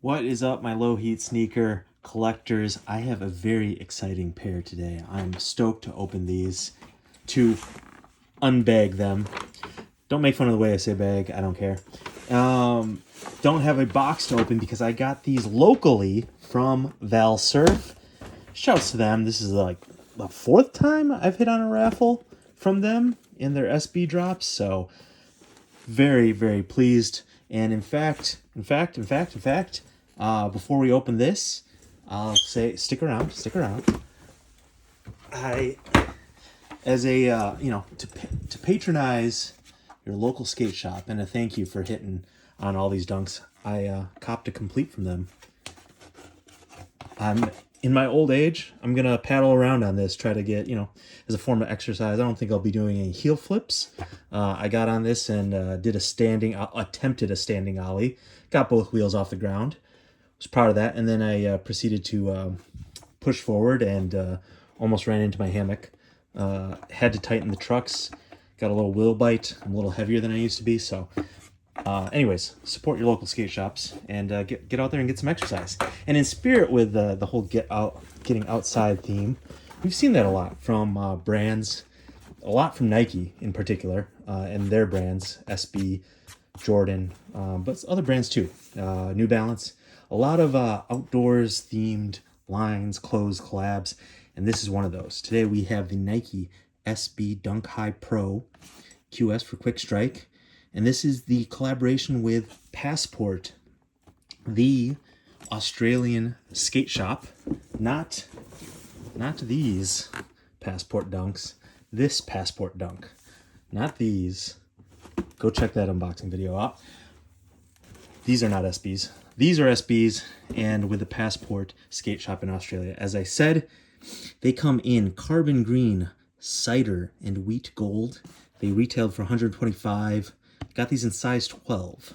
What is up, my Lowheat sneaker collectors? I have a very exciting pair today. I'm stoked to open these, to unbag them. Don't make fun of the way I say bag, I don't care. Don't have a box to open because I got these locally from Valsurf. Shouts to them. This is like the fourth time I've hit on a raffle from them in their SB drops, so very, very pleased. And in fact, before we open this, I'll say, stick around. I, as a, to patronize your local skate shop and a thank you for hitting on all these dunks, I copped a complete from them. I'm in my old age, I'm gonna paddle around on this, try to get, as a form of exercise. I don't think I'll be doing any heel flips. I got on this and attempted a standing ollie, got both wheels off the ground. Was proud of that, and then I proceeded to push forward and almost ran into my hammock. Had to tighten the trucks. Got a little wheel bite. I'm a little heavier than I used to be, so anyways, support your local skate shops and get out there and get some exercise. And in spirit with the whole getting outside theme, we've seen that a lot from brands, a lot from Nike in particular, and their brands, SB, Jordan, but other brands too, New Balance. A lot of outdoors themed lines, clothes, collabs, and this is one of those. Today we have the Nike SB Dunk High Pro QS for Quick Strike. And this is the collaboration with Passport, the Australian skate shop. Not these Passport dunks. This Passport dunk. Not these. Go check that unboxing video out. These are not SBs. These are SBs, and with the Passport skate shop in Australia. As I said, they come in carbon green, cider, and wheat gold. They retailed for $125. Got these in size 12.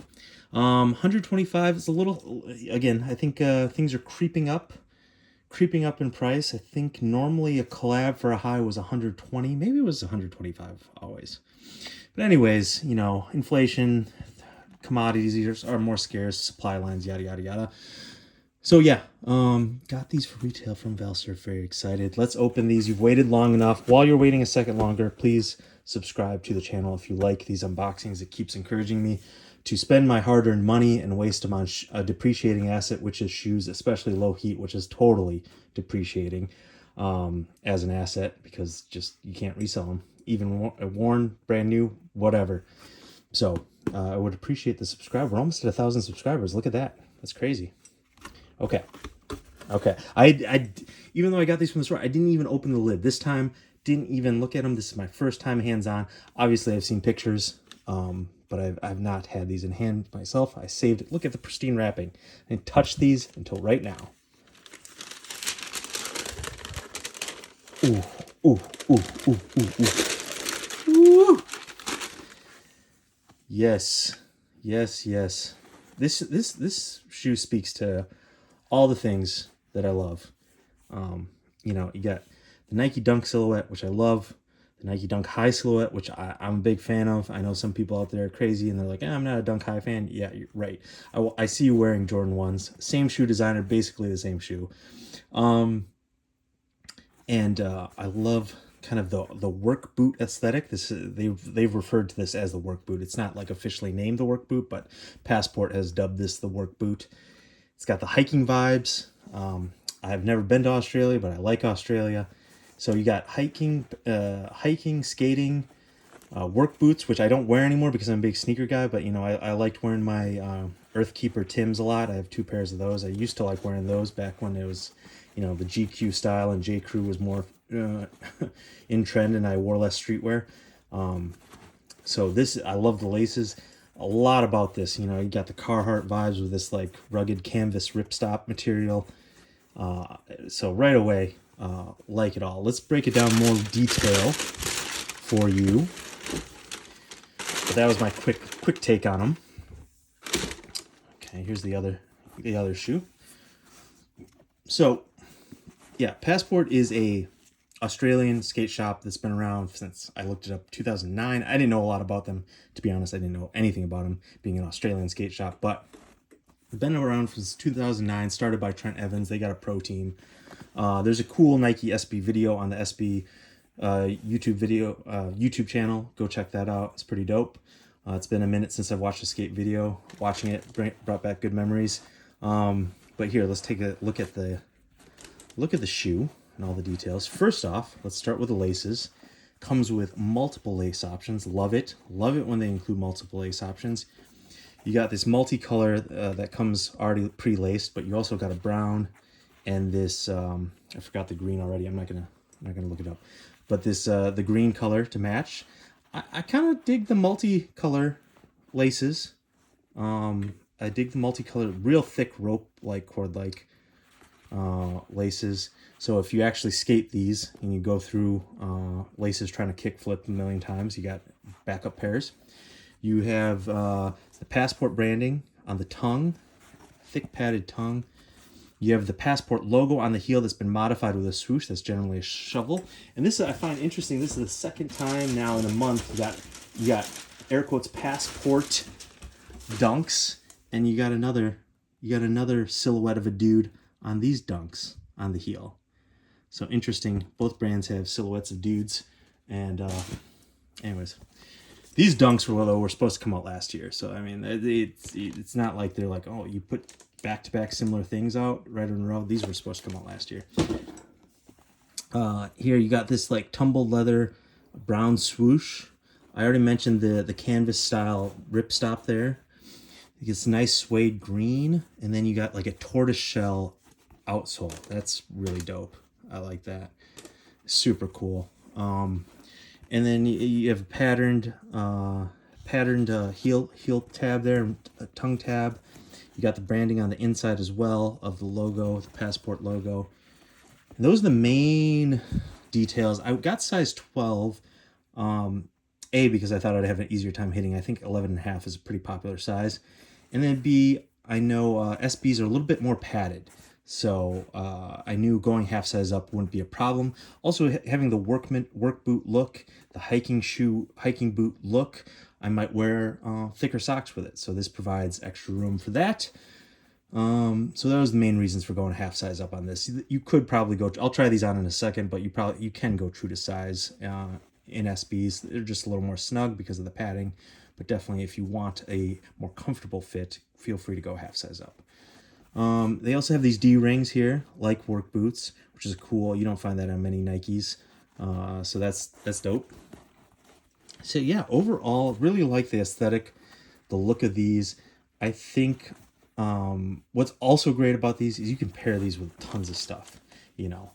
125 is a little, again, I think things are creeping up in price. I think normally a collab for a high was 120, maybe it was 125 always. But anyways, inflation, commodities are more scarce, supply lines, yada, yada, yada. So yeah, got these for retail from Valsurf. Very excited. Let's open these. You've waited long enough. While you're waiting a second longer, please subscribe to the channel if you like these unboxings. It keeps encouraging me to spend my hard-earned money and waste them on a depreciating asset, which is shoes, especially Lowheat, which is totally depreciating as an asset because just you can't resell them, even worn, brand new, whatever. So I would appreciate the subscribe. We're almost at 1,000 subscribers. Look at that. That's crazy. Okay. I even though I got these from the store, I didn't even open the lid this time. Didn't even look at them. This is my first time hands-on. Obviously, I've seen pictures, but I've not had these in hand myself. I saved it. Look at the pristine wrapping. I didn't touch these until right now. Ooh. Yes. This shoe speaks to all the things that I love. You got the Nike Dunk silhouette, which I love. The Nike Dunk High silhouette, which I'm a big fan of. I know some people out there are crazy and they're like, I'm not a Dunk High fan. Yeah, you're right. I see you wearing Jordan 1s. Same shoe designer, basically the same shoe. And I love kind of the work boot aesthetic. They've referred to this as the work boot. It's not like officially named the work boot, but Passport has dubbed this the work boot. It's got the hiking vibes. I've never been to Australia, but I like Australia. So you got hiking, skating, work boots, which I don't wear anymore because I'm a big sneaker guy. But I liked wearing my Earthkeeper Tims a lot. I have 2 pairs of those. I used to like wearing those back when it was, the GQ style and J Crew was more in trend, and I wore less streetwear. So this, I love the laces. A lot about this, you got the Carhartt vibes with this like rugged canvas ripstop material. So right away, like it all. Let's break it down more detail for you. But that was my quick take on them. Okay, here's the other shoe. So yeah, Passport is a Australian skate shop that's been around since I looked it up 2009. I didn't know a lot about them, to be honest. I didn't know anything about them being an Australian skate shop, but Been around since 2009, started by Trent Evans. They got a pro team. There's a cool Nike SB video on the SB YouTube channel. Go check that out. It's pretty dope. It's been a minute since I've watched a skate video. Watching it brought back good memories. But here, let's take a look at the shoe and all the details. First off, let's start with the laces. Comes with multiple lace options. Love it. Love it when they include multiple lace options. You got this multicolor that comes already pre-laced, but you also got a brown and this I forgot the green already. I'm not gonna look it up, but this the green color to match. I kind of dig the multicolor laces. I dig the multicolor, real thick rope like cord like laces. So if you actually skate these and you go through laces trying to kick flip a million times, you got backup pairs. You have the Passport branding on the tongue, thick padded tongue. You have the Passport logo on the heel that's been modified with a swoosh that's generally a shovel. And this I find interesting. This is the second time now in a month you got air quotes Passport dunks, and you got another silhouette of a dude on these dunks on the heel. So interesting. Both brands have silhouettes of dudes. And anyways, these dunks were supposed to come out last year. So I mean, it's not like they're like, oh, you put back-to-back similar things out right in a row. These were supposed to come out last year. Here you got this like tumbled leather brown swoosh. I already mentioned the canvas style ripstop there. It's nice suede green, and then you got like a tortoise shell outsole. That's really dope. I like that. Super cool. And then you have a patterned heel tab there, a tongue tab. You got the branding on the inside as well of the logo, the Passport logo. And those are the main details. I got size 12, A, because I thought I'd have an easier time hitting. I think 11.5 is a pretty popular size. And then B, I know SBs are a little bit more padded. So I knew going half size up wouldn't be a problem. Also, having the work boot look, the hiking boot look, I might wear thicker socks with it. So this provides extra room for that. So that was the main reasons for going half size up on this. You could probably go, I'll try these on in a second, but you can go true to size in SBs. They're just a little more snug because of the padding. But definitely if you want a more comfortable fit, feel free to go half size up. They also have these D-rings here, like work boots, which is cool. You don't find that on many Nikes. So that's dope. So yeah, overall, really like the aesthetic, the look of these. I think what's also great about these is you can pair these with tons of stuff. You know,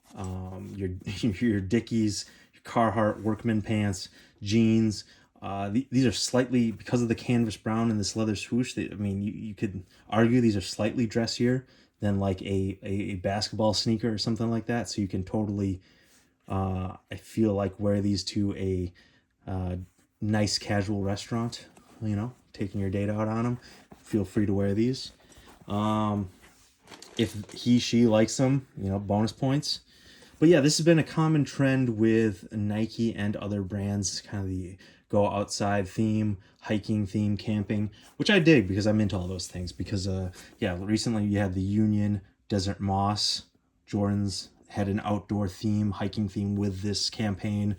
your Dickies, your Carhartt workman pants, jeans. These are slightly, because of the canvas brown and this leather swoosh, you could argue these are slightly dressier than like a basketball sneaker or something like that. So you can totally, I feel like, wear these to a nice casual restaurant, you know, taking your date out on them. Feel free to wear these. If she likes them, you know, bonus points. But yeah, this has been a common trend with Nike and other brands, kind of the go outside theme, hiking theme, camping, which I dig because I'm into all those things. Because recently you had the Union Desert Moss Jordans had an outdoor theme, hiking theme with this campaign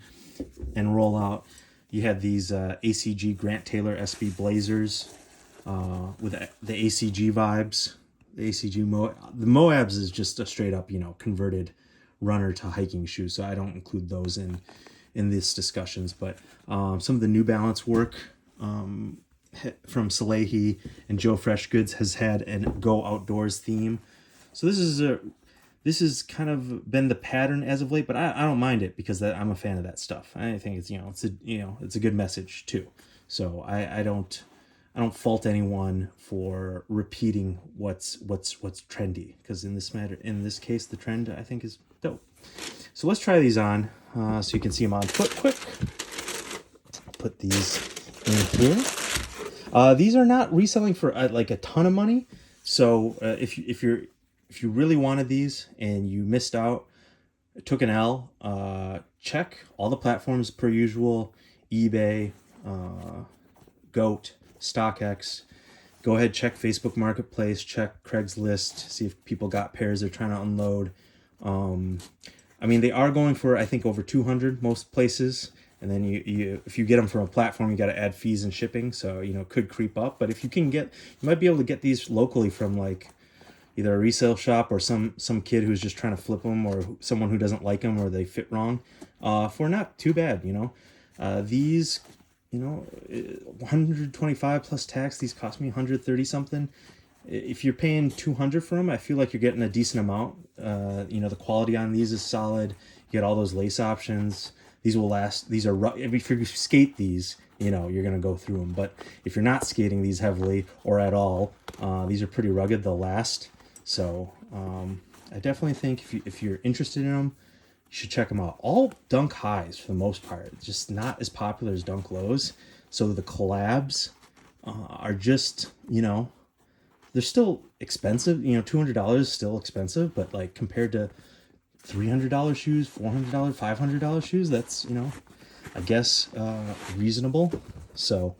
and rollout. You had these ACG Grant Taylor SB Blazers with the ACG vibes. The ACG the Moabs is just a straight up, you know, converted runner to hiking shoe, so I don't include those in these discussions. But some of the New Balance work from Salehi and Joe Fresh Goods has had an go outdoors theme. So this has kind of been the pattern as of late, but I don't mind it because I'm a fan of that stuff. I think it's it's a good message too. So I don't fault anyone for repeating what's trendy, because in this case the trend I think is dope. So let's try these on so you can see them on foot quick. Put these in here. These are not reselling for like a ton of money. So if you really wanted these and you missed out, took an L, check all the platforms per usual: eBay, Goat, StockX. Go ahead, check Facebook Marketplace, check Craigslist, see if people got pairs they're trying to unload. I mean, they are going for, I think, over 200 most places. And then if you get them from a platform, you got to add fees and shipping. So, you know, it could creep up. But if you can get, you might be able to get these locally from like either a resale shop or some kid who's just trying to flip them, or someone who doesn't like them or they fit wrong, for not too bad, you know. These, you know, 125 plus tax, these cost me 130 something. If you're paying 200 for them, I feel like you're getting a decent amount. You know, the quality on these is solid. You get all those lace options. These will last. These are, if you skate these, you know, you're going to go through them. But if you're not skating these heavily or at all, these are pretty rugged. They'll last. So I definitely think if you're interested in them, you should check them out. All dunk highs for the most part, just not as popular as dunk lows. So the collabs are just, you know, they're still expensive. You know, $200 is still expensive, but like compared to $300 shoes, $400, $500 shoes, that's, you know, I guess reasonable. So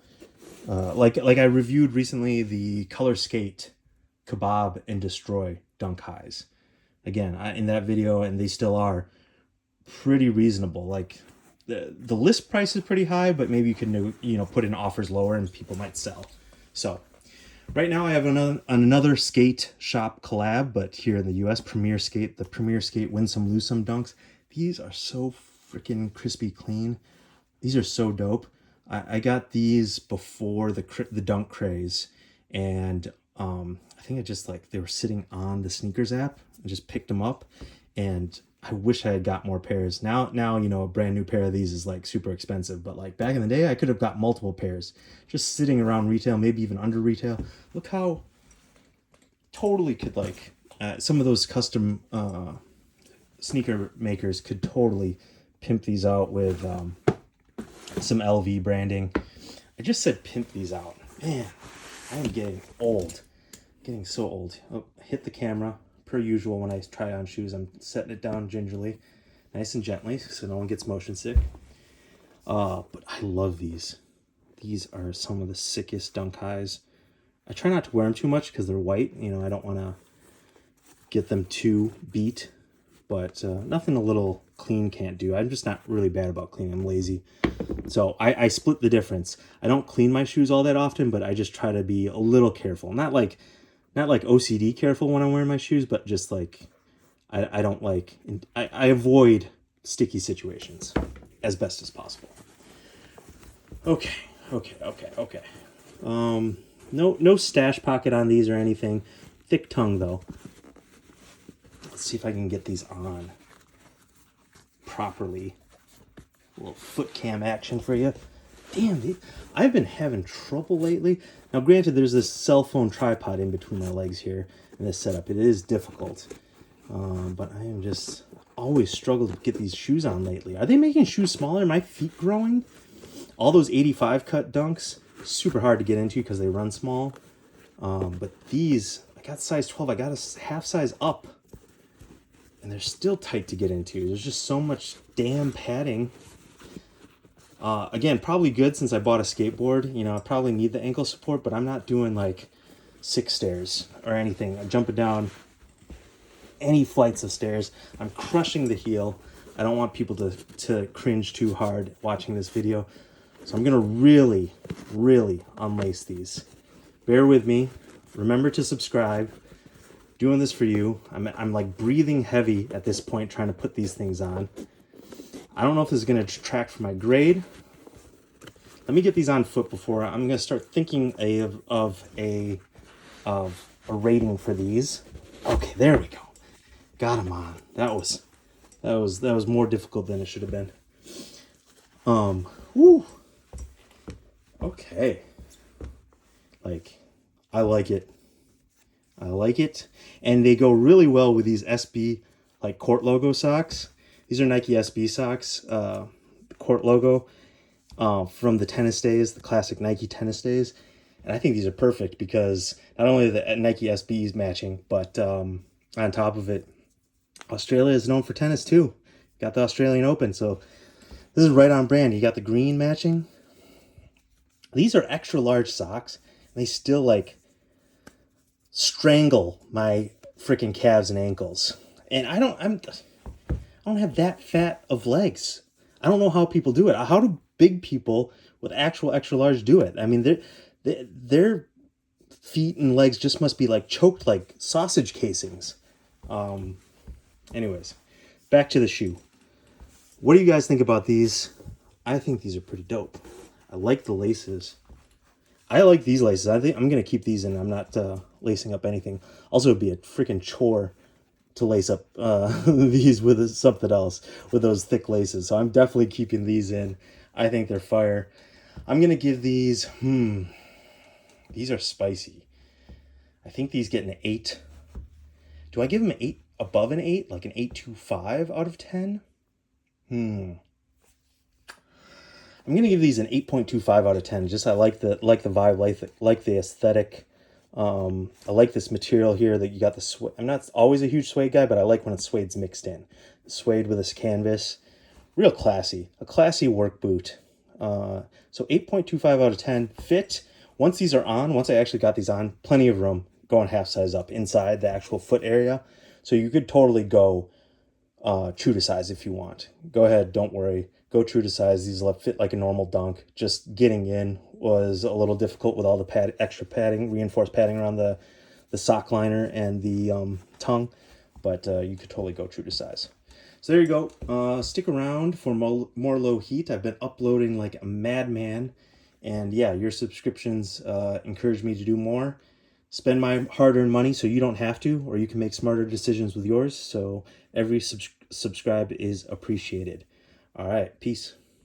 like I reviewed recently the Color Skate Kebab and Destroy dunk highs. Again, in that video, and they still are pretty reasonable. Like the list price is pretty high, but maybe you can, you know, put in offers lower and people might sell. So right now I have another skate shop collab, but here in the US, Premier Skate, the Premier Skate Win Some Lose Some dunks. These are so freaking crispy clean. These are so dope. I got these before the dunk craze, and I think they were sitting on the sneakers app. I just picked them up, and I wish I had got more pairs. Now, you know, a brand new pair of these is like super expensive, but like back in the day, I could have got multiple pairs just sitting around retail, maybe even under retail. Look how totally could like some of those custom sneaker makers could totally pimp these out with some LV branding. I just said pimp these out. Man, I am getting old. Getting so old. Oh, hit the camera. Per usual, when I try on shoes, I'm setting it down gingerly, nice and gently, so no one gets motion sick. But I love these. These are some of the sickest dunk highs. I try not to wear them too much because they're white. You know, I don't want to get them too beat, but nothing a little clean can't do. I'm just not really bad about cleaning. I'm lazy. So I split the difference. I don't clean my shoes all that often, but I just try to be a little careful. Not like OCD careful when I'm wearing my shoes, but just like I don't like, I avoid sticky situations as best as possible. Okay. No stash pocket on these or anything. Thick tongue though. Let's see if I can get these on properly. A little foot cam action for you. Damn, I've been having trouble lately. Now, granted, there's this cell phone tripod in between my legs here in this setup. It is difficult, but I am just always struggled to get these shoes on lately. Are they making shoes smaller? Are my feet growing? All those 85 cut dunks, super hard to get into because they run small. But these, I got size 12. I got a half size up, and they're still tight to get into. There's just so much damn padding. Again, probably good since I bought a skateboard. You know, I probably need the ankle support, but I'm not doing like 6 stairs or anything. I'm jumping down any flights of stairs. I'm crushing the heel. I don't want people to cringe too hard watching this video. So I'm going to really, really unlace these. Bear with me. Remember to subscribe. Doing this for you. I'm like breathing heavy at this point trying to put these things on. I don't know if this is going to detract from my grade. Let me get these on foot before I'm going to start thinking of a rating for these. Okay, there we go. Got them on. That was more difficult than it should have been. Whew. Okay. Like, I like it. And they go really well with these SB, like, Court logo socks. These are Nike SB socks, Court logo, from the tennis days, the classic Nike tennis days. And I think these are perfect because not only are the Nike SBs matching, but on top of it, Australia is known for tennis too. Got the Australian Open, so this is right on brand. You got the green matching. These are extra large socks. And they still, like, strangle my freaking calves and ankles. And I don't have that fat of legs. I don't know how people do it. How do big people with actual extra large do it? I mean, their feet and legs just must be like choked like sausage casings. Anyways, back to the shoe. What do you guys think about these? I think these are pretty dope. I like the laces. I like these laces. I think I'm going to keep these in. I'm not lacing up anything. Also, it'd be a freaking chore to lace up these with something else, with those thick laces. So I'm definitely keeping these in. I think they're fire. I'm going to give these, these are spicy. I think these get an 8. Do I give them an 8, above an 8? Like an 8.25 out of 10? I'm gonna give these an 8.25 out of 10. Just I like the vibe, like the aesthetic. I like this material here that you got the suede. I'm not always a huge suede guy, but I like when it's suede's mixed in. Suede with this canvas, real classy. A classy work boot. So 8.25 out of 10. Fit. Once these are on, once I actually got these on, plenty of room going half size up inside the actual foot area. So you could totally go true to size if you want. Go ahead, don't worry. Go true to size. These will fit like a normal dunk. Just getting in was a little difficult with all the extra padding, reinforced padding around the sock liner and the tongue. But you could totally go true to size. So there you go. Stick around for more Lowheat. I've been uploading like a madman. And yeah, your subscriptions encourage me to do more. Spend my hard-earned money so you don't have to, or you can make smarter decisions with yours. So every subscribe is appreciated. All right, peace.